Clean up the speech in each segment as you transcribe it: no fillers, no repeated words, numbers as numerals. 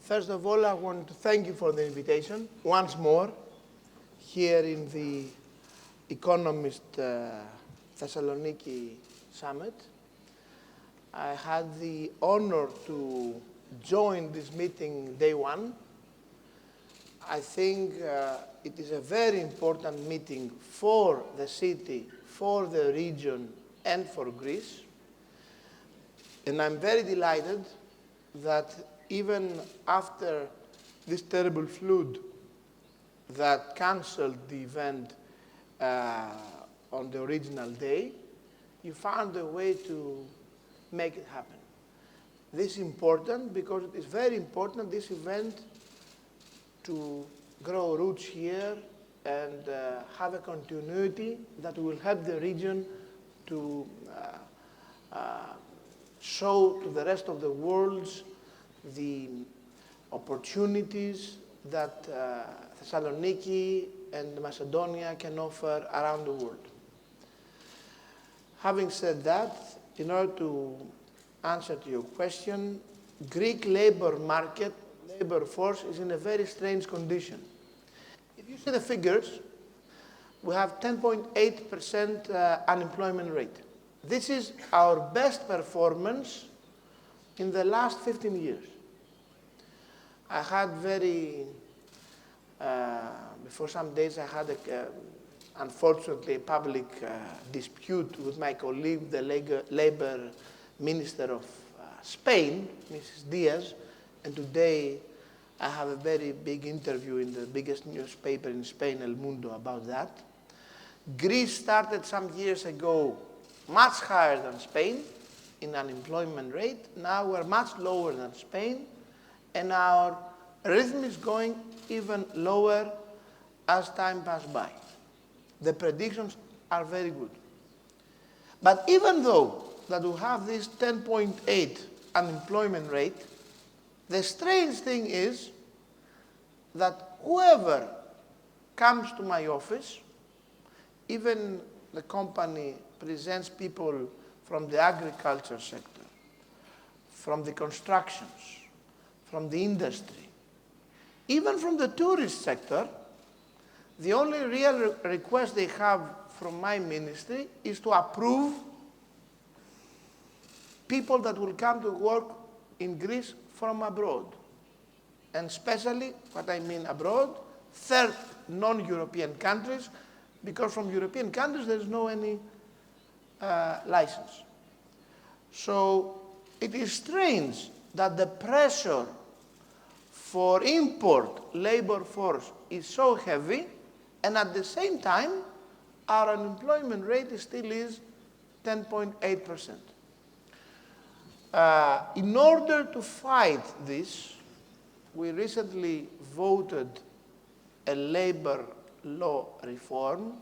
First of all, I want to thank you for the invitation once more here in the Economist Thessaloniki summit. I had the honor to join this meeting day one. I think it is a very important meeting for the city, for the region, and for Greece. And I'm very delighted that even after this terrible flood that canceled the event on the original day, you found a way to make it happen. This is important because it is very important, this event, to grow roots here and have a continuity that will help the region to show to the rest of the world the opportunities that Thessaloniki and Macedonia can offer around the world. Having said that, in order to answer to your question, Greek labor market, labor force is in a very strange condition. If you see the figures, we have 10.8% unemployment rate. This is our best performance in the last 15 years. I had before some days, I had, unfortunately, a public dispute with my colleague, the labor minister of Spain, Mrs. Diaz, and today I have a very big interview in the biggest newspaper in Spain, El Mundo, about that. Greece started some years ago much higher than Spain in unemployment rate. Now we're much lower than Spain, and our rhythm is going even lower as time passes by. The predictions are very good. But even though that we have this 10.8 unemployment rate, the strange thing is that whoever comes to my office, even the company presents people from the agriculture sector, from the constructions, from the industry, even from the tourist sector, the only real request they have from my ministry is to approve people that will come to work in Greece from abroad. And especially, what I mean abroad, third non-European countries, because from European countries there is no any license. So it is strange that the pressure for import labor force is so heavy, and at the same time, our unemployment rate still is 10.8%. In order to fight this, we recently voted a labor law reform,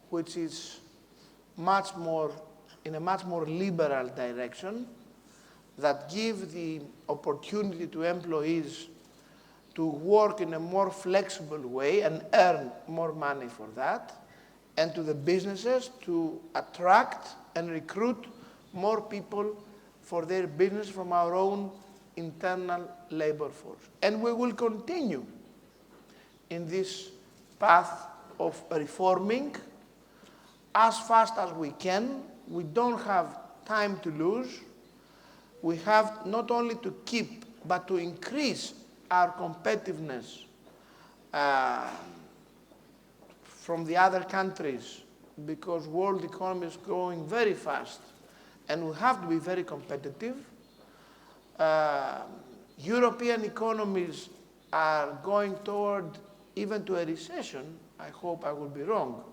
which is in a much more liberal direction, that gives the opportunity to employees to work in a more flexible way and earn more money for that, and to the businesses to attract and recruit more people for their business from our own internal labor force. And we will continue in this path of reforming as fast as we can. We don't have time to lose. We have not only to keep, but to increase our competitiveness from the other countries, because world economy is growing very fast, and we have to be very competitive. European economies are going toward even to a recession. I hope I will be wrong,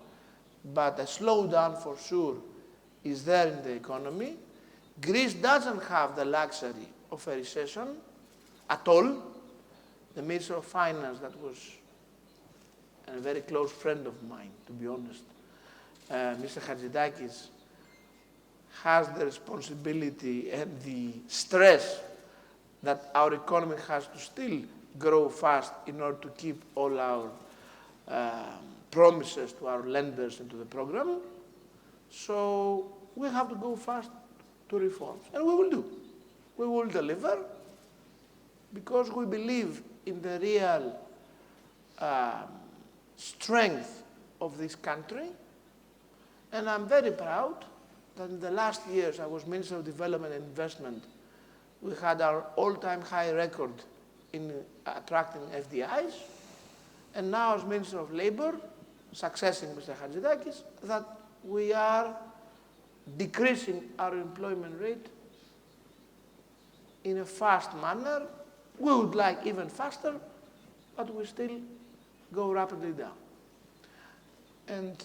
but a slowdown for sure is there in the economy. Greece doesn't have the luxury of a recession at all. The Minister of Finance, that was a very close friend of mine, to be honest, Mr. Georgiadis, has the responsibility and the stress that our economy has to still grow fast in order to keep all our promises to our lenders and to the program. So we have to go fast to reforms, and we will do. We will deliver, because we believe in the real strength of this country. And I'm very proud that in the last years I was Minister of Development and Investment. We had our all-time high record in attracting FDIs. And now as Minister of Labour, succeeding Mr. Georgiadis, that we are decreasing our employment rate in a fast manner. We would like even faster, but we still go rapidly down. And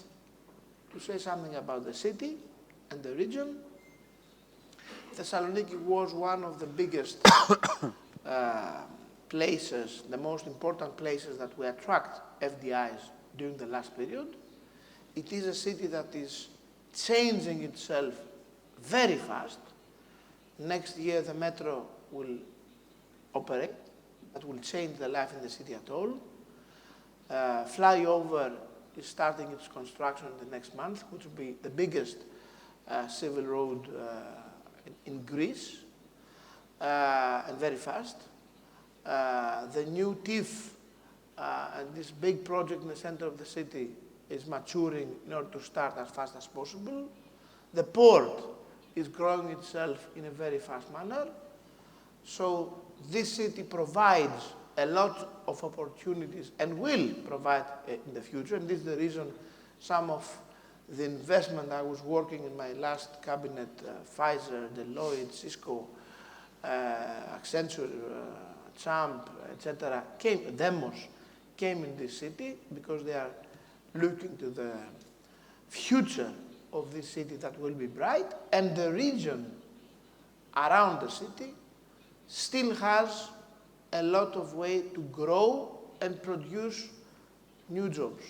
to say something about the city and the region, Thessaloniki was one of the biggest places, the most important places that we attract FDIs during the last period. It is a city that is changing itself very fast. Next year the metro will operate. That will change the life in the city at all. Flyover is starting its construction in the next month, which will be the biggest civil road in Greece, and very fast. The new TIF and this big project in the center of the city is maturing in order to start as fast as possible. The port is growing itself in a very fast manner. So this city provides a lot of opportunities and will provide in the future. And this is the reason some of the investment I was working in my last cabinet, Pfizer, Deloitte, Cisco, Accenture, Champ, etc., Demos, came in this city because they are looking to the future of this city that will be bright, and the region around the city still has a lot of way to grow and produce new jobs.